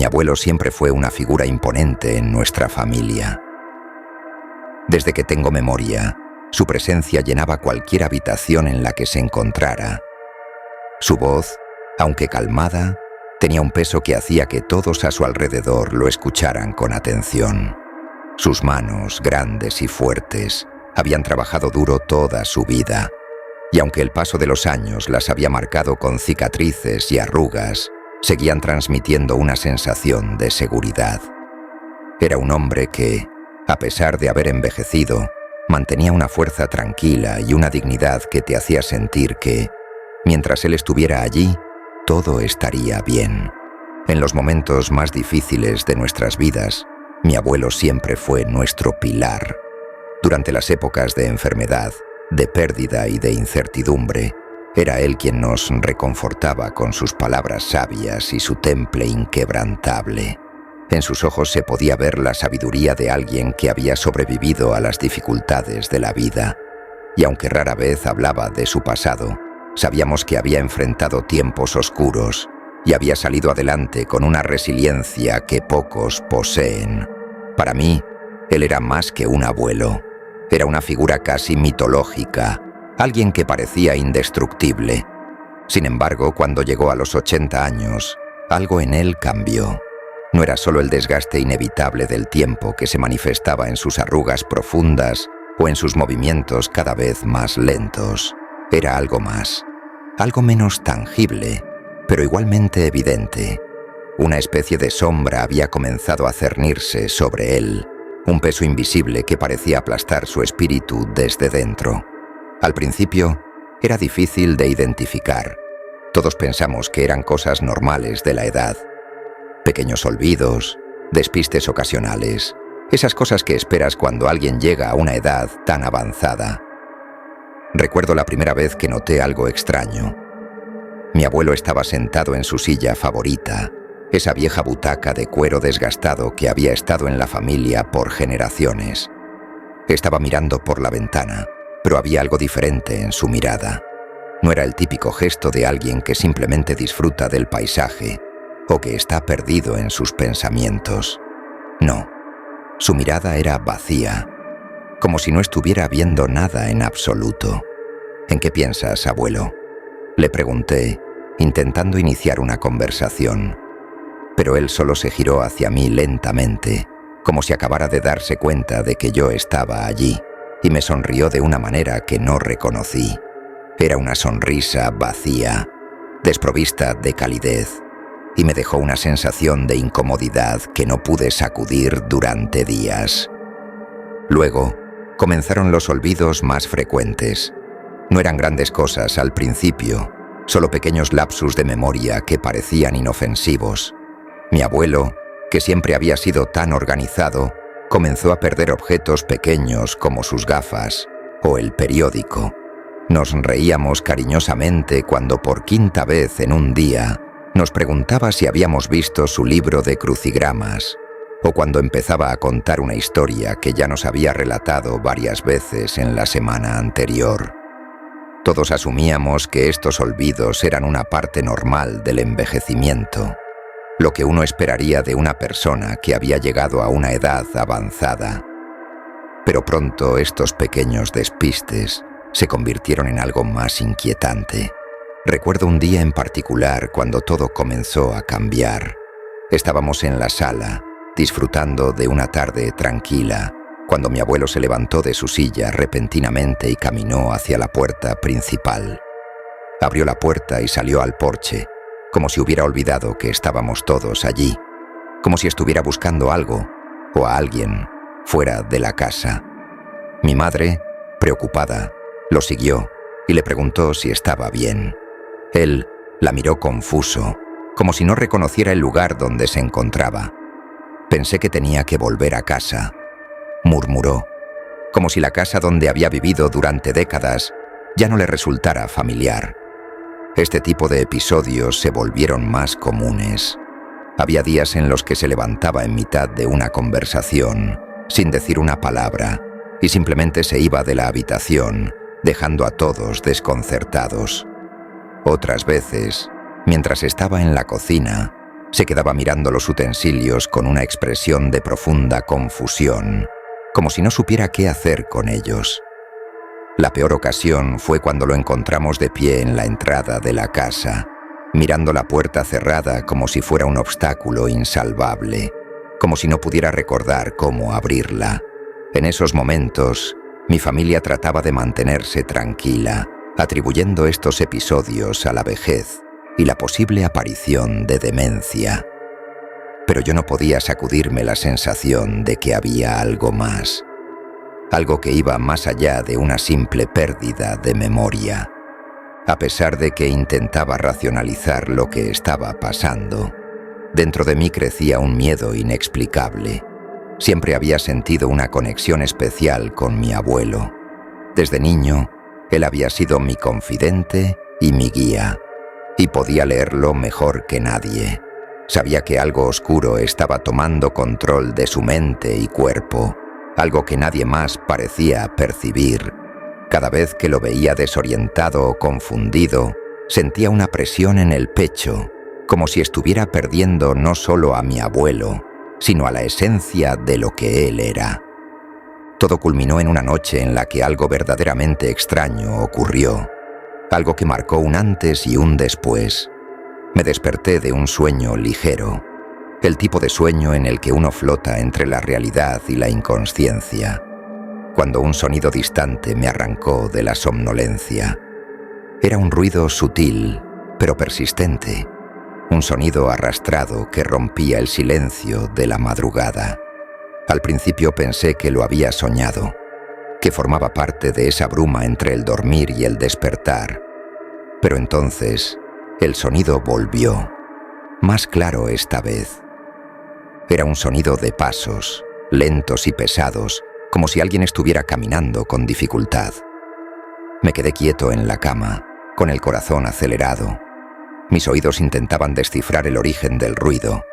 Mi abuelo siempre fue una figura imponente en nuestra familia. Desde que tengo memoria, su presencia llenaba cualquier habitación en la que se encontrara. Su voz, aunque calmada, tenía un peso que hacía que todos a su alrededor lo escucharan con atención. Sus manos, grandes y fuertes, habían trabajado duro toda su vida, y aunque el paso de los años las había marcado con cicatrices y arrugas, seguían transmitiendo una sensación de seguridad. Era un hombre que, a pesar de haber envejecido, mantenía una fuerza tranquila y una dignidad que te hacía sentir que, mientras él estuviera allí, todo estaría bien. En los momentos más difíciles de nuestras vidas, mi abuelo siempre fue nuestro pilar. Durante las épocas de enfermedad, de pérdida y de incertidumbre, era él quien nos reconfortaba con sus palabras sabias y su temple inquebrantable. En sus ojos se podía ver la sabiduría de alguien que había sobrevivido a las dificultades de la vida, y aunque rara vez hablaba de su pasado, sabíamos que había enfrentado tiempos oscuros y había salido adelante con una resiliencia que pocos poseen. Para mí, él era más que un abuelo. Era una figura casi mitológica, alguien que parecía indestructible. Sin embargo, cuando llegó a los 80 años, algo en él cambió. No era solo el desgaste inevitable del tiempo que se manifestaba en sus arrugas profundas o en sus movimientos cada vez más lentos. Era algo más, algo menos tangible, pero igualmente evidente. Una especie de sombra había comenzado a cernirse sobre él, un peso invisible que parecía aplastar su espíritu desde dentro. Al principio, era difícil de identificar. Todos pensamos que eran cosas normales de la edad. Pequeños olvidos, despistes ocasionales, esas cosas que esperas cuando alguien llega a una edad tan avanzada. Recuerdo la primera vez que noté algo extraño. Mi abuelo estaba sentado en su silla favorita, esa vieja butaca de cuero desgastado que había estado en la familia por generaciones. Estaba mirando por la ventana, pero había algo diferente en su mirada. No era el típico gesto de alguien que simplemente disfruta del paisaje o que está perdido en sus pensamientos. No, su mirada era vacía, como si no estuviera viendo nada en absoluto. ¿En qué piensas, abuelo?, le pregunté, intentando iniciar una conversación. Pero él solo se giró hacia mí lentamente, como si acabara de darse cuenta de que yo estaba allí, y me sonrió de una manera que no reconocí. Era una sonrisa vacía, desprovista de calidez, y me dejó una sensación de incomodidad que no pude sacudir durante días. Luego, comenzaron los olvidos más frecuentes. No eran grandes cosas al principio, solo pequeños lapsus de memoria que parecían inofensivos. Mi abuelo, que siempre había sido tan organizado, comenzó a perder objetos pequeños como sus gafas o el periódico. Nos reíamos cariñosamente cuando por quinta vez en un día nos preguntaba si habíamos visto su libro de crucigramas, o cuando empezaba a contar una historia que ya nos había relatado varias veces en la semana anterior. Todos asumíamos que estos olvidos eran una parte normal del envejecimiento, lo que uno esperaría de una persona que había llegado a una edad avanzada. Pero pronto estos pequeños despistes se convirtieron en algo más inquietante. Recuerdo un día en particular cuando todo comenzó a cambiar. Estábamos en la sala, disfrutando de una tarde tranquila, cuando mi abuelo se levantó de su silla repentinamente y caminó hacia la puerta principal. Abrió la puerta y salió al porche, como si hubiera olvidado que estábamos todos allí, como si estuviera buscando algo o a alguien fuera de la casa. Mi madre, preocupada, lo siguió y le preguntó si estaba bien. Él la miró confuso, como si no reconociera el lugar donde se encontraba. Pensé que tenía que volver a casa, murmuró, como si la casa donde había vivido durante décadas ya no le resultara familiar. Este tipo de episodios se volvieron más comunes. Había días en los que se levantaba en mitad de una conversación, sin decir una palabra, y simplemente se iba de la habitación, dejando a todos desconcertados. Otras veces, mientras estaba en la cocina, Se quedaba mirando los utensilios con una expresión de profunda confusión, como si no supiera qué hacer con ellos. La peor ocasión fue cuando lo encontramos de pie en la entrada de la casa, mirando la puerta cerrada como si fuera un obstáculo insalvable, como si no pudiera recordar cómo abrirla. En esos momentos, mi familia trataba de mantenerse tranquila, atribuyendo estos episodios a la vejez y la posible aparición de demencia. Pero yo no podía sacudirme la sensación de que había algo más, algo que iba más allá de una simple pérdida de memoria. A pesar de que intentaba racionalizar lo que estaba pasando, dentro de mí crecía un miedo inexplicable. Siempre había sentido una conexión especial con mi abuelo. Desde niño, él había sido mi confidente y mi guía, y podía leerlo mejor que nadie. Sabía que algo oscuro estaba tomando control de su mente y cuerpo, algo que nadie más parecía percibir. Cada vez que lo veía desorientado o confundido, sentía una presión en el pecho, como si estuviera perdiendo no solo a mi abuelo, sino a la esencia de lo que él era. Todo culminó en una noche en la que algo verdaderamente extraño ocurrió, algo que marcó un antes y un después. Me desperté de un sueño ligero, el tipo de sueño en el que uno flota entre la realidad y la inconsciencia, cuando un sonido distante me arrancó de la somnolencia. Era un ruido sutil, pero persistente, un sonido arrastrado que rompía el silencio de la madrugada. Al principio pensé que lo había soñado, que formaba parte de esa bruma entre el dormir y el despertar. Pero entonces, el sonido volvió, más claro esta vez. Era un sonido de pasos, lentos y pesados, como si alguien estuviera caminando con dificultad. Me quedé quieto en la cama, con el corazón acelerado. Mis oídos intentaban descifrar el origen del ruido.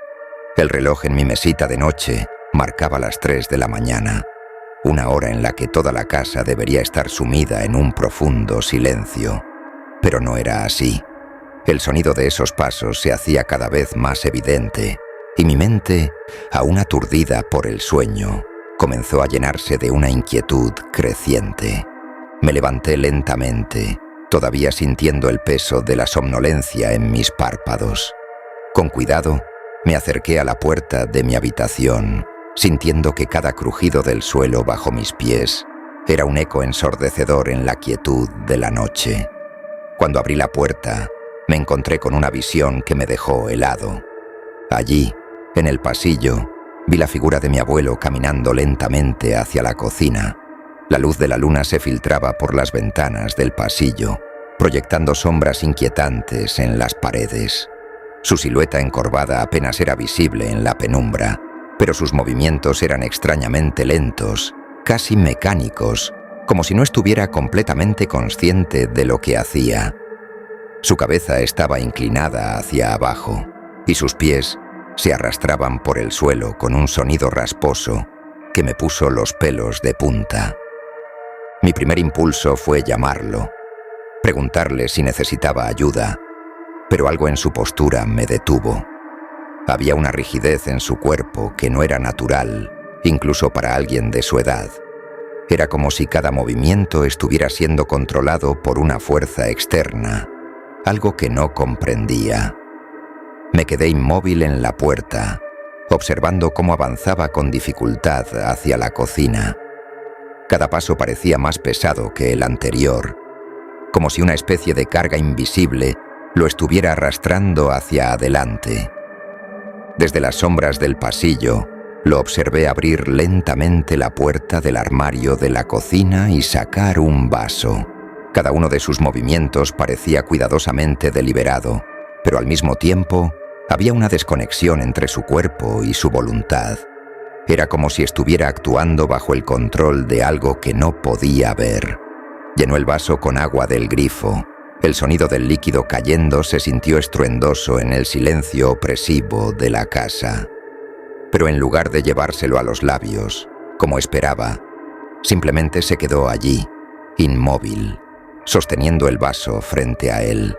El reloj en mi mesita de noche marcaba las 3 de la mañana, una hora en la que toda la casa debería estar sumida en un profundo silencio. Pero no era así. El sonido de esos pasos se hacía cada vez más evidente, y mi mente, aún aturdida por el sueño, comenzó a llenarse de una inquietud creciente. Me levanté lentamente, todavía sintiendo el peso de la somnolencia en mis párpados. Con cuidado, me acerqué a la puerta de mi habitación, sintiendo que cada crujido del suelo bajo mis pies era un eco ensordecedor en la quietud de la noche. Cuando abrí la puerta, me encontré con una visión que me dejó helado. Allí, en el pasillo, vi la figura de mi abuelo caminando lentamente hacia la cocina. La luz de la luna se filtraba por las ventanas del pasillo, proyectando sombras inquietantes en las paredes. Su silueta encorvada apenas era visible en la penumbra, pero sus movimientos eran extrañamente lentos, casi mecánicos, como si no estuviera completamente consciente de lo que hacía. Su cabeza estaba inclinada hacia abajo, y sus pies se arrastraban por el suelo con un sonido rasposo que me puso los pelos de punta. Mi primer impulso fue llamarlo, preguntarle si necesitaba ayuda, pero algo en su postura me detuvo. Había una rigidez en su cuerpo que no era natural, incluso para alguien de su edad. Era como si cada movimiento estuviera siendo controlado por una fuerza externa, algo que no comprendía. Me quedé inmóvil en la puerta, observando cómo avanzaba con dificultad hacia la cocina. Cada paso parecía más pesado que el anterior, como si una especie de carga invisible lo estuviera arrastrando hacia adelante. Desde las sombras del pasillo, lo observé abrir lentamente la puerta del armario de la cocina y sacar un vaso. Cada uno de sus movimientos parecía cuidadosamente deliberado, pero al mismo tiempo había una desconexión entre su cuerpo y su voluntad. Era como si estuviera actuando bajo el control de algo que no podía ver. Llenó el vaso con agua del grifo. El sonido del líquido cayendo se sintió estruendoso en el silencio opresivo de la casa. Pero en lugar de llevárselo a los labios, como esperaba, simplemente se quedó allí, inmóvil, sosteniendo el vaso frente a él.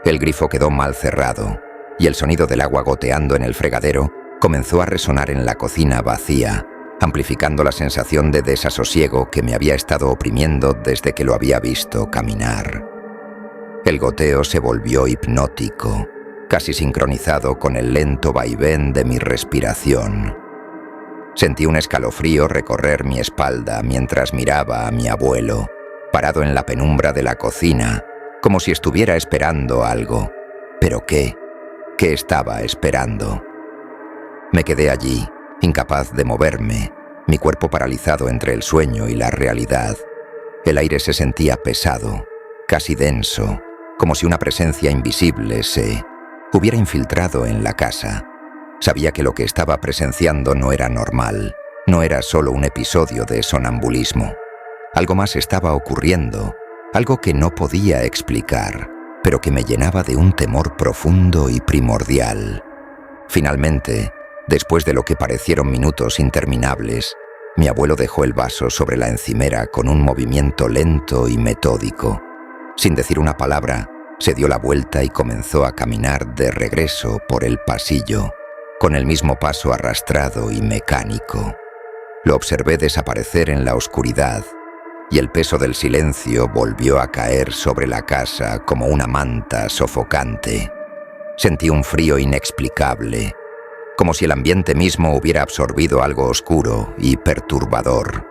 El grifo quedó mal cerrado, y el sonido del agua goteando en el fregadero comenzó a resonar en la cocina vacía, amplificando la sensación de desasosiego que me había estado oprimiendo desde que lo había visto caminar. El goteo se volvió hipnótico, casi sincronizado con el lento vaivén de mi respiración. Sentí un escalofrío recorrer mi espalda mientras miraba a mi abuelo, parado en la penumbra de la cocina, como si estuviera esperando algo. ¿Pero qué? ¿Qué estaba esperando? Me quedé allí, incapaz de moverme, mi cuerpo paralizado entre el sueño y la realidad. El aire se sentía pesado, casi denso, como si una presencia invisible se hubiera infiltrado en la casa. Sabía que lo que estaba presenciando no era normal, no era solo un episodio de sonambulismo. Algo más estaba ocurriendo, algo que no podía explicar, pero que me llenaba de un temor profundo y primordial. Finalmente, después de lo que parecieron minutos interminables, mi abuelo dejó el vaso sobre la encimera con un movimiento lento y metódico. Sin decir una palabra, se dio la vuelta y comenzó a caminar de regreso por el pasillo, con el mismo paso arrastrado y mecánico. Lo observé desaparecer en la oscuridad, y el peso del silencio volvió a caer sobre la casa como una manta sofocante. Sentí un frío inexplicable, como si el ambiente mismo hubiera absorbido algo oscuro y perturbador.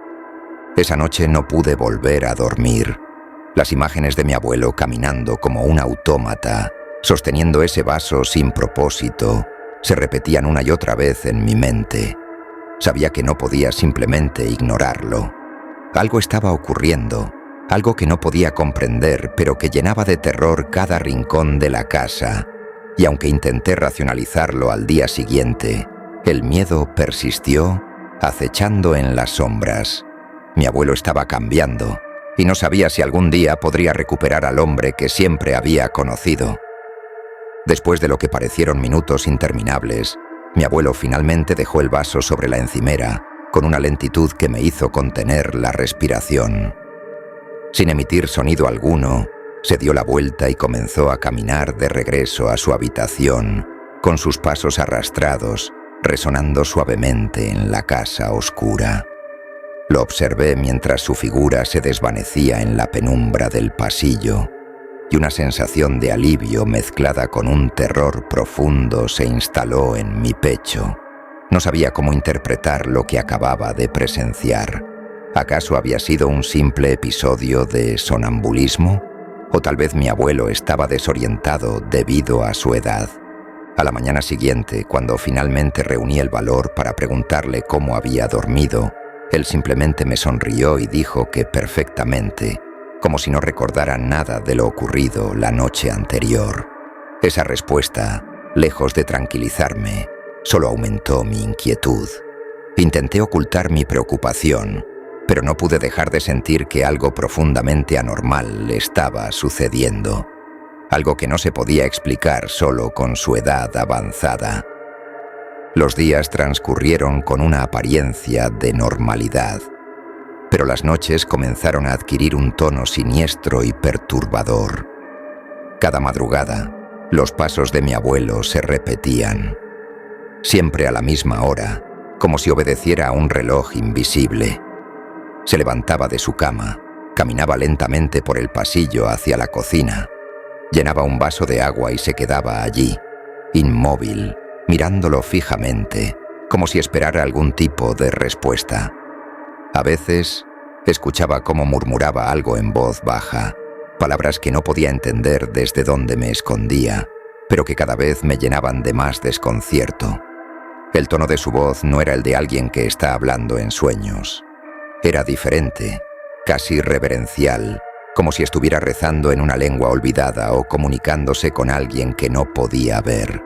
Esa noche no pude volver a dormir. Las imágenes de mi abuelo caminando como un autómata, sosteniendo ese vaso sin propósito, se repetían una y otra vez en mi mente. Sabía que no podía simplemente ignorarlo. Algo estaba ocurriendo, algo que no podía comprender, pero que llenaba de terror cada rincón de la casa. Y aunque intenté racionalizarlo al día siguiente, el miedo persistió, acechando en las sombras. Mi abuelo estaba cambiando, y no sabía si algún día podría recuperar al hombre que siempre había conocido. Después de lo que parecieron minutos interminables, mi abuelo finalmente dejó el vaso sobre la encimera, con una lentitud que me hizo contener la respiración. Sin emitir sonido alguno, se dio la vuelta y comenzó a caminar de regreso a su habitación, con sus pasos arrastrados, resonando suavemente en la casa oscura. Lo observé mientras su figura se desvanecía en la penumbra del pasillo, y una sensación de alivio mezclada con un terror profundo se instaló en mi pecho. No sabía cómo interpretar lo que acababa de presenciar. ¿Acaso había sido un simple episodio de sonambulismo? ¿O tal vez mi abuelo estaba desorientado debido a su edad? A la mañana siguiente, cuando finalmente reuní el valor para preguntarle cómo había dormido, él simplemente me sonrió y dijo que perfectamente, como si no recordara nada de lo ocurrido la noche anterior. Esa respuesta, lejos de tranquilizarme, solo aumentó mi inquietud. Intenté ocultar mi preocupación, pero no pude dejar de sentir que algo profundamente anormal le estaba sucediendo. Algo que no se podía explicar solo con su edad avanzada. Los días transcurrieron con una apariencia de normalidad, pero las noches comenzaron a adquirir un tono siniestro y perturbador. Cada madrugada, los pasos de mi abuelo se repetían, siempre a la misma hora, como si obedeciera a un reloj invisible. Se levantaba de su cama, caminaba lentamente por el pasillo hacia la cocina, llenaba un vaso de agua y se quedaba allí, inmóvil, mirándolo fijamente, como si esperara algún tipo de respuesta. A veces, escuchaba cómo murmuraba algo en voz baja, palabras que no podía entender desde donde me escondía, pero que cada vez me llenaban de más desconcierto. El tono de su voz no era el de alguien que está hablando en sueños. Era diferente, casi reverencial, como si estuviera rezando en una lengua olvidada o comunicándose con alguien que no podía ver.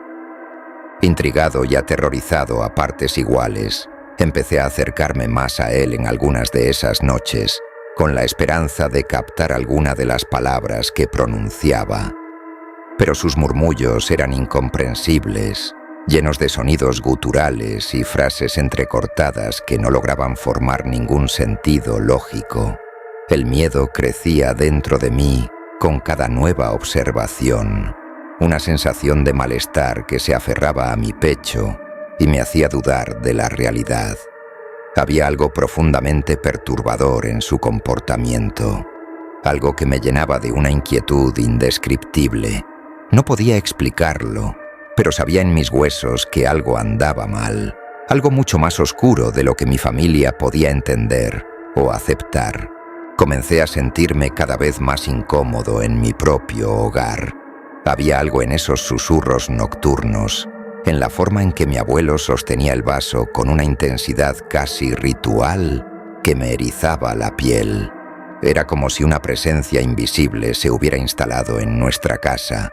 Intrigado y aterrorizado a partes iguales, empecé a acercarme más a él en algunas de esas noches, con la esperanza de captar alguna de las palabras que pronunciaba. Pero sus murmullos eran incomprensibles, llenos de sonidos guturales y frases entrecortadas que no lograban formar ningún sentido lógico. El miedo crecía dentro de mí con cada nueva observación. una sensación de malestar que se aferraba a mi pecho y me hacía dudar de la realidad. Había algo profundamente perturbador en su comportamiento, algo que me llenaba de una inquietud indescriptible. No podía explicarlo, pero sabía en mis huesos que algo andaba mal, algo mucho más oscuro de lo que mi familia podía entender o aceptar. Comencé a sentirme cada vez más incómodo en mi propio hogar. Había algo en esos susurros nocturnos, en la forma en que mi abuelo sostenía el vaso con una intensidad casi ritual que me erizaba la piel. Era como si una presencia invisible se hubiera instalado en nuestra casa,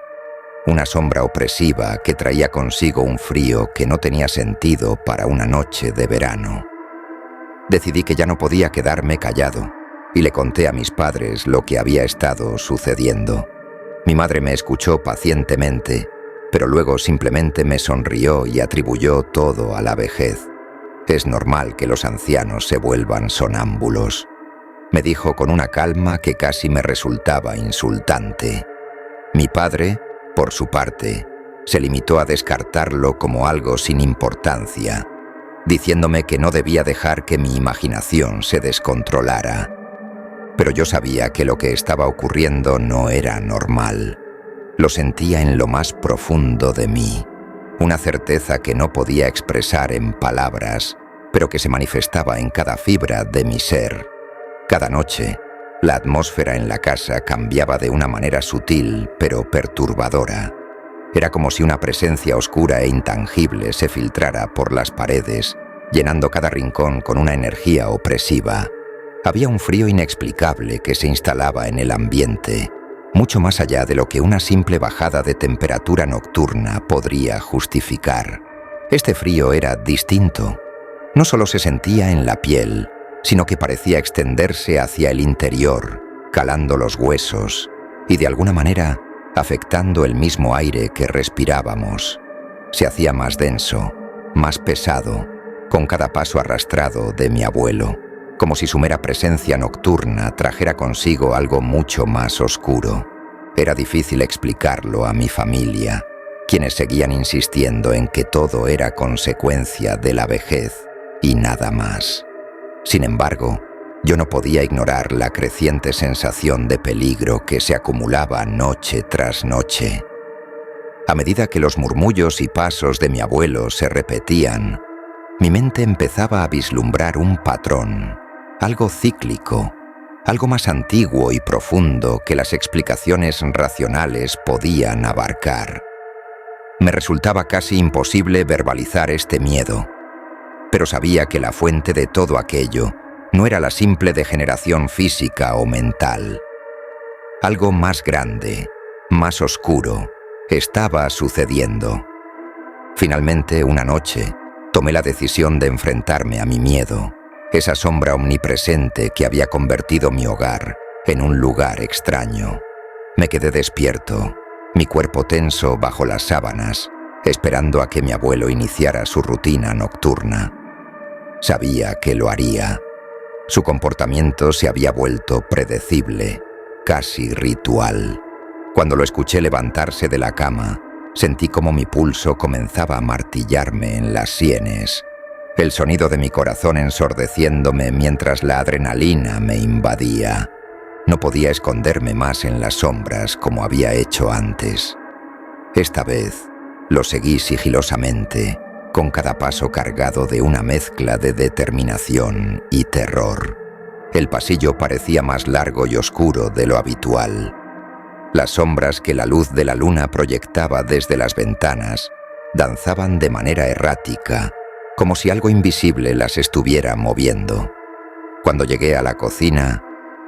una sombra opresiva que traía consigo un frío que no tenía sentido para una noche de verano. Decidí que ya no podía quedarme callado y le conté a mis padres lo que había estado sucediendo. Mi madre me escuchó pacientemente, pero luego simplemente me sonrió y atribuyó todo a la vejez. Es normal que los ancianos se vuelvan sonámbulos, me dijo con una calma que casi me resultaba insultante. Mi padre, por su parte, se limitó a descartarlo como algo sin importancia, diciéndome que no debía dejar que mi imaginación se descontrolara. Pero yo sabía que lo que estaba ocurriendo no era normal. Lo sentía en lo más profundo de mí, una certeza que no podía expresar en palabras, pero que se manifestaba en cada fibra de mi ser. Cada noche, la atmósfera en la casa cambiaba de una manera sutil pero perturbadora. Era como si una presencia oscura e intangible se filtrara por las paredes, llenando cada rincón con una energía opresiva. Había un frío inexplicable que se instalaba en el ambiente, mucho más allá de lo que una simple bajada de temperatura nocturna podría justificar. Este frío era distinto. No solo se sentía en la piel, sino que parecía extenderse hacia el interior, calando los huesos y de alguna manera afectando el mismo aire que respirábamos. Se hacía más denso, más pesado, con cada paso arrastrado de mi abuelo, como si su mera presencia nocturna trajera consigo algo mucho más oscuro. Era difícil explicarlo a mi familia, quienes seguían insistiendo en que todo era consecuencia de la vejez y nada más. Sin embargo, yo no podía ignorar la creciente sensación de peligro que se acumulaba noche tras noche. A medida que los murmullos y pasos de mi abuelo se repetían, mi mente empezaba a vislumbrar un patrón, algo cíclico, algo más antiguo y profundo que las explicaciones racionales podían abarcar. Me resultaba casi imposible verbalizar este miedo, pero sabía que la fuente de todo aquello no era la simple degeneración física o mental. Algo más grande, más oscuro, estaba sucediendo. Finalmente, una noche, tomé la decisión de enfrentarme a mi miedo, esa sombra omnipresente que había convertido mi hogar en un lugar extraño. Me quedé despierto, mi cuerpo tenso bajo las sábanas, esperando a que mi abuelo iniciara su rutina nocturna. Sabía que lo haría. Su comportamiento se había vuelto predecible, casi ritual. Cuando lo escuché levantarse de la cama, sentí como mi pulso comenzaba a martillarme en las sienes, el sonido de mi corazón ensordeciéndome mientras la adrenalina me invadía. No podía esconderme más en las sombras como había hecho antes. Esta vez, lo seguí sigilosamente, con cada paso cargado de una mezcla de determinación y terror. El pasillo parecía más largo y oscuro de lo habitual. Las sombras que la luz de la luna proyectaba desde las ventanas danzaban de manera errática, como si algo invisible las estuviera moviendo. Cuando llegué a la cocina,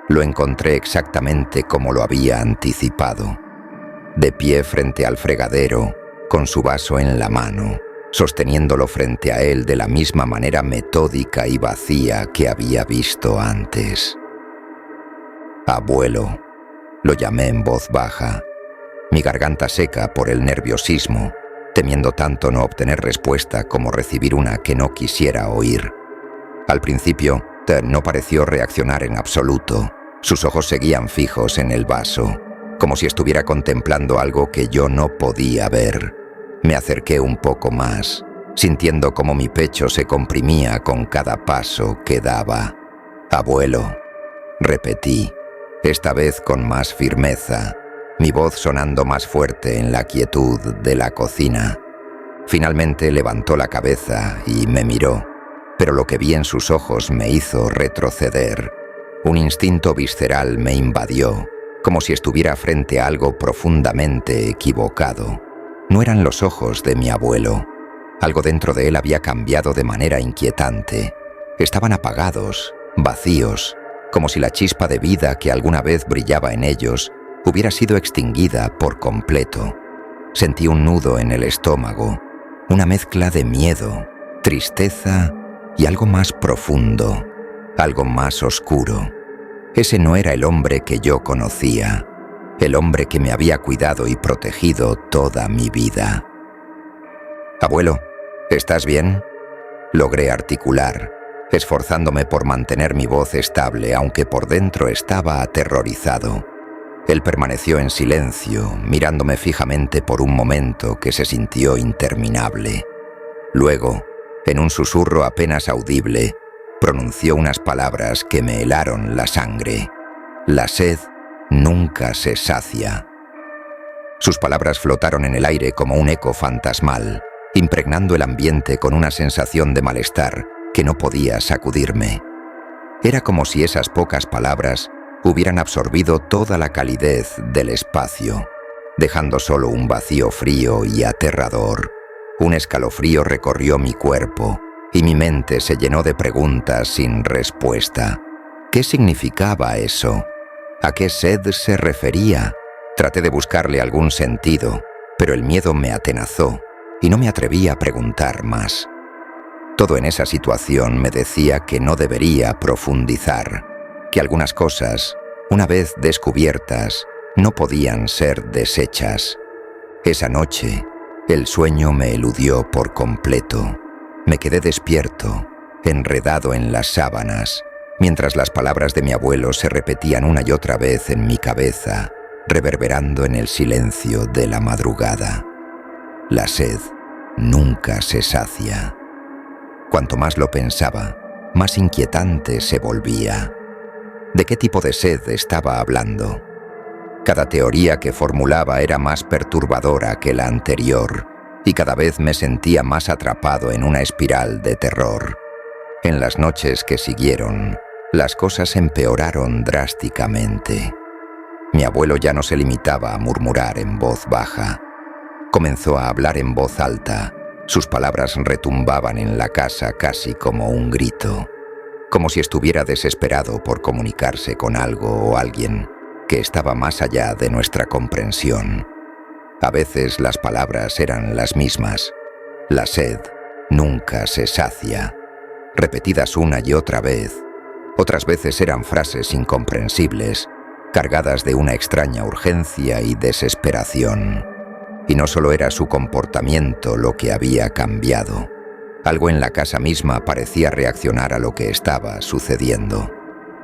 lo encontré exactamente como lo había anticipado. De pie frente al fregadero, con su vaso en la mano, sosteniéndolo frente a él de la misma manera metódica y vacía que había visto antes. «Abuelo», lo llamé en voz baja, mi garganta seca por el nerviosismo, temiendo tanto no obtener respuesta como recibir una que no quisiera oír. Al principio, Ted no pareció reaccionar en absoluto. Sus ojos seguían fijos en el vaso. como si estuviera contemplando algo que yo no podía ver. Me acerqué un poco más, sintiendo cómo mi pecho se comprimía con cada paso que daba. «Abuelo», repetí, esta vez con más firmeza, mi voz sonando más fuerte en la quietud de la cocina. Finalmente levantó la cabeza y me miró, pero lo que vi en sus ojos me hizo retroceder. Un instinto visceral me invadió, como si estuviera frente a algo profundamente equivocado. No eran los ojos de mi abuelo. Algo dentro de él había cambiado de manera inquietante. Estaban apagados, vacíos, como si la chispa de vida que alguna vez brillaba en ellos hubiera sido extinguida por completo. Sentí un nudo en el estómago, una mezcla de miedo, tristeza y algo más profundo, algo más oscuro. Ese no era el hombre que yo conocía, el hombre que me había cuidado y protegido toda mi vida. «Abuelo, ¿estás bien?», logré articular, esforzándome por mantener mi voz estable, aunque por dentro estaba aterrorizado. Él permaneció en silencio, mirándome fijamente por un momento que se sintió interminable. Luego, en un susurro apenas audible, pronunció unas palabras que me helaron la sangre. «La sed nunca se sacia». Sus palabras flotaron en el aire como un eco fantasmal, impregnando el ambiente con una sensación de malestar que no podía sacudirme. Era como si esas pocas palabras hubieran absorbido toda la calidez del espacio, dejando solo un vacío frío y aterrador. Un escalofrío recorrió mi cuerpo y mi mente se llenó de preguntas sin respuesta. ¿Qué significaba eso? ¿A qué sed se refería? Traté de buscarle algún sentido, pero el miedo me atenazó y no me atreví a preguntar más. Todo en esa situación me decía que no debería profundizar, que algunas cosas, una vez descubiertas, no podían ser deshechas. Esa noche, el sueño me eludió por completo. Me quedé despierto, enredado en las sábanas, mientras las palabras de mi abuelo se repetían una y otra vez en mi cabeza, reverberando en el silencio de la madrugada. La sed nunca se sacia. Cuanto más lo pensaba, más inquietante se volvía. ¿De qué tipo de sed estaba hablando? Cada teoría que formulaba era más perturbadora que la anterior, y cada vez me sentía más atrapado en una espiral de terror. En las noches que siguieron, las cosas empeoraron drásticamente. Mi abuelo ya no se limitaba a murmurar en voz baja. Comenzó a hablar en voz alta. Sus palabras retumbaban en la casa casi como un grito, como si estuviera desesperado por comunicarse con algo o alguien que estaba más allá de nuestra comprensión. A veces las palabras eran las mismas. La sed nunca se sacia, repetidas una y otra vez. Otras veces eran frases incomprensibles, cargadas de una extraña urgencia y desesperación. Y no solo era su comportamiento lo que había cambiado. Algo en la casa misma parecía reaccionar a lo que estaba sucediendo.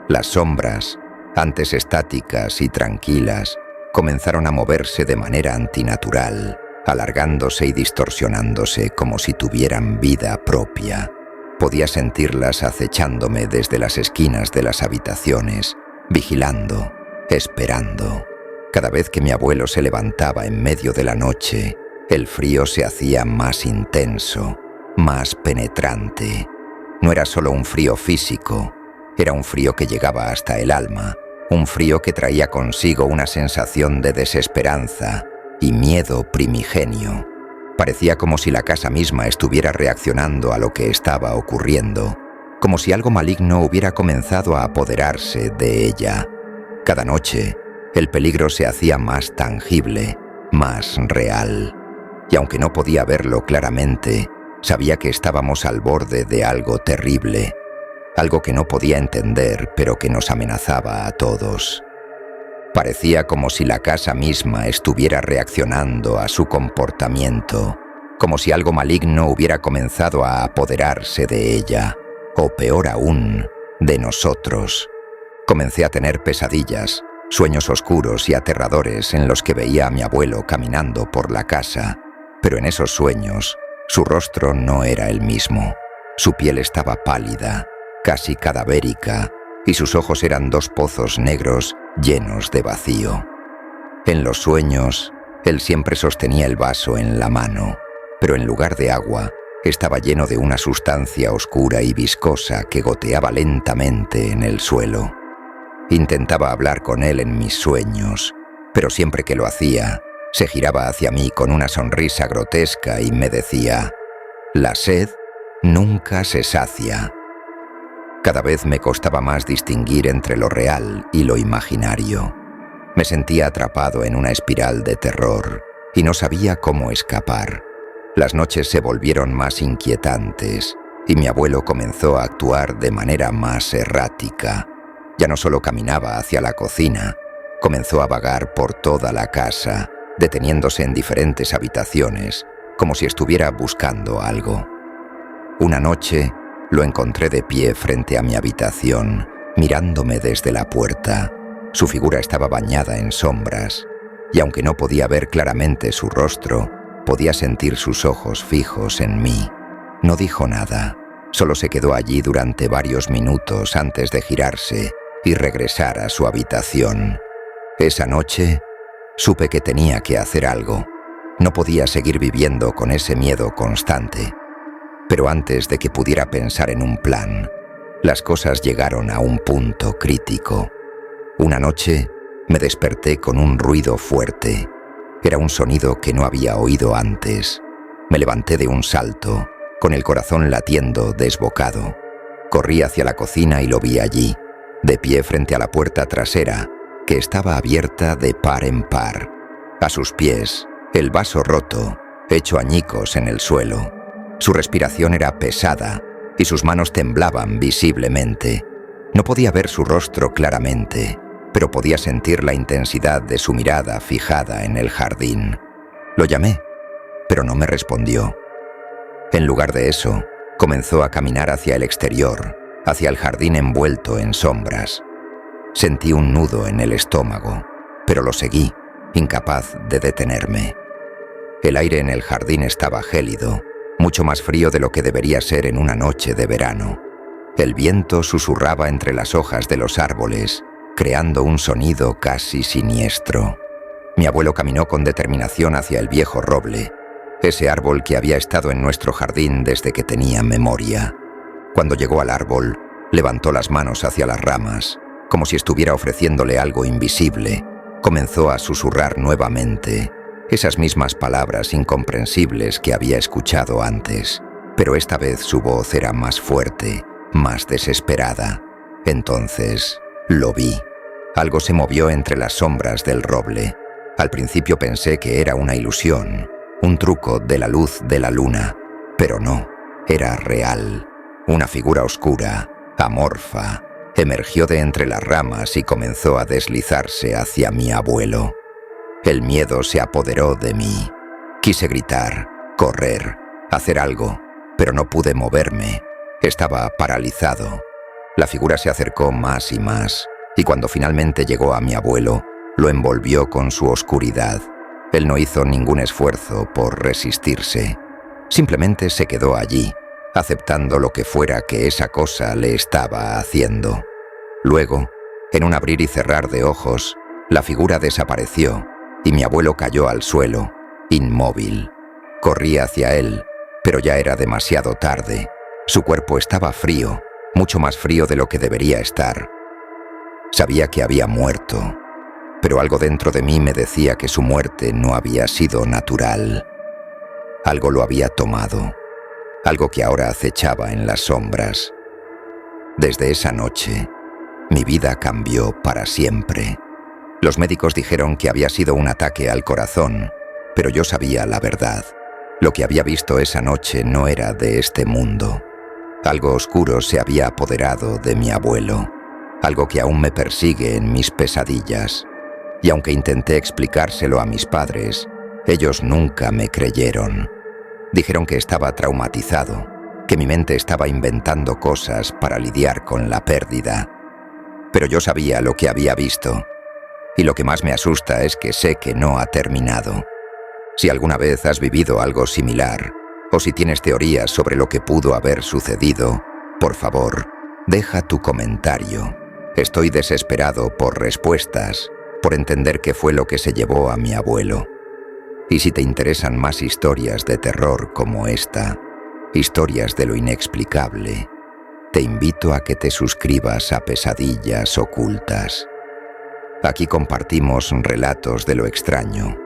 Las sombras, antes estáticas y tranquilas, comenzaron a moverse de manera antinatural, alargándose y distorsionándose como si tuvieran vida propia. Podía sentirlas acechándome desde las esquinas de las habitaciones, vigilando, esperando. Cada vez que mi abuelo se levantaba en medio de la noche, el frío se hacía más intenso, más penetrante. No era solo un frío físico, era un frío que llegaba hasta el alma, un frío que traía consigo una sensación de desesperanza y miedo primigenio. Parecía como si la casa misma estuviera reaccionando a lo que estaba ocurriendo, como si algo maligno hubiera comenzado a apoderarse de ella. Cada noche, el peligro se hacía más tangible, más real. Y aunque no podía verlo claramente, sabía que estábamos al borde de algo terrible, algo que no podía entender, pero que nos amenazaba a todos. Parecía como si la casa misma estuviera reaccionando a su comportamiento, como si algo maligno hubiera comenzado a apoderarse de ella, o peor aún, de nosotros. Comencé a tener pesadillas, Sueños oscuros y aterradores en los que veía a mi abuelo caminando por la casa, pero en esos sueños su rostro no era el mismo. Su piel estaba pálida, casi cadavérica, y sus ojos eran dos pozos negros llenos de vacío. En los sueños, él siempre sostenía el vaso en la mano, pero en lugar de agua, estaba lleno de una sustancia oscura y viscosa que goteaba lentamente en el suelo. Intentaba hablar con él en mis sueños, pero siempre que lo hacía, se giraba hacia mí con una sonrisa grotesca y me decía: «La sed nunca se sacia». Cada vez me costaba más distinguir entre lo real y lo imaginario. Me sentía atrapado en una espiral de terror y no sabía cómo escapar. Las noches se volvieron más inquietantes y mi abuelo comenzó a actuar de manera más errática. Ya no solo caminaba hacia la cocina, comenzó a vagar por toda la casa, deteniéndose en diferentes habitaciones, como si estuviera buscando algo. Una noche lo encontré de pie frente a mi habitación, mirándome desde la puerta. Su figura estaba bañada en sombras, y aunque no podía ver claramente su rostro, podía sentir sus ojos fijos en mí. No dijo nada, solo se quedó allí durante varios minutos antes de girarse y regresar a su habitación. Esa noche supe que tenía que hacer algo. No podía seguir viviendo con ese miedo constante. Pero antes de que pudiera pensar en un plan, las cosas llegaron a un punto crítico. Una noche me desperté con un ruido fuerte. Era un sonido que no había oído antes. Me levanté de un salto, con el corazón latiendo desbocado. Corrí hacia la cocina y lo vi allí, de pie frente a la puerta trasera, que estaba abierta de par en par. A sus pies, el vaso roto, hecho añicos en el suelo. Su respiración era pesada y sus manos temblaban visiblemente. No podía ver su rostro claramente, pero podía sentir la intensidad de su mirada fijada en el jardín. Lo llamé, pero no me respondió. En lugar de eso, comenzó a caminar hacia el exterior, hacia el jardín envuelto en sombras. Sentí un nudo en el estómago, pero lo seguí, incapaz de detenerme. El aire en el jardín estaba gélido, mucho más frío de lo que debería ser en una noche de verano. El viento susurraba entre las hojas de los árboles, creando un sonido casi siniestro. Mi abuelo caminó con determinación hacia el viejo roble, ese árbol que había estado en nuestro jardín desde que tenía memoria. Cuando llegó al árbol, levantó las manos hacia las ramas, como si estuviera ofreciéndole algo invisible. Comenzó a susurrar nuevamente, esas mismas palabras incomprensibles que había escuchado antes, pero esta vez su voz era más fuerte, más desesperada. Entonces lo vi. Algo se movió entre las sombras del roble. Al principio pensé que era una ilusión, un truco de la luz de la luna, pero no, era real. Una figura oscura, amorfa, emergió de entre las ramas y comenzó a deslizarse hacia mi abuelo. El miedo se apoderó de mí. Quise gritar, correr, hacer algo, pero no pude moverme. Estaba paralizado. La figura se acercó más y más, y cuando finalmente llegó a mi abuelo, lo envolvió con su oscuridad. Él no hizo ningún esfuerzo por resistirse. Simplemente se quedó allí, aceptando lo que fuera que esa cosa le estaba haciendo. Luego, en un abrir y cerrar de ojos, la figura desapareció y mi abuelo cayó al suelo, inmóvil. Corrí hacia él, pero ya era demasiado tarde. Su cuerpo estaba frío, mucho más frío de lo que debería estar. Sabía que había muerto, pero algo dentro de mí me decía que su muerte no había sido natural. Algo lo había tomado, algo que ahora acechaba en las sombras. Desde esa noche, mi vida cambió para siempre. Los médicos dijeron que había sido un ataque al corazón, pero yo sabía la verdad. Lo que había visto esa noche no era de este mundo. Algo oscuro se había apoderado de mi abuelo, algo que aún me persigue en mis pesadillas. Y aunque intenté explicárselo a mis padres, ellos nunca me creyeron. Dijeron que estaba traumatizado, que mi mente estaba inventando cosas para lidiar con la pérdida. Pero yo sabía lo que había visto. Y lo que más me asusta es que sé que no ha terminado. Si alguna vez has vivido algo similar, o si tienes teorías sobre lo que pudo haber sucedido, por favor, deja tu comentario. Estoy desesperado por respuestas, por entender qué fue lo que se llevó a mi abuelo. Y si te interesan más historias de terror como esta, historias de lo inexplicable, te invito a que te suscribas a Pesadillas Ocultas. Aquí compartimos relatos de lo extraño,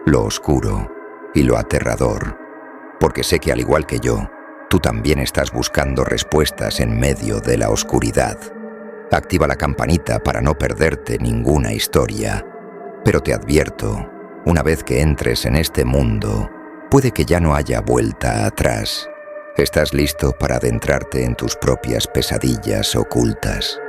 lo oscuro y lo aterrador, porque sé que al igual que yo, tú también estás buscando respuestas en medio de la oscuridad. Activa la campanita para no perderte ninguna historia, pero te advierto, una vez que entres en este mundo, puede que ya no haya vuelta atrás. ¿Estás listo para adentrarte en tus propias pesadillas ocultas?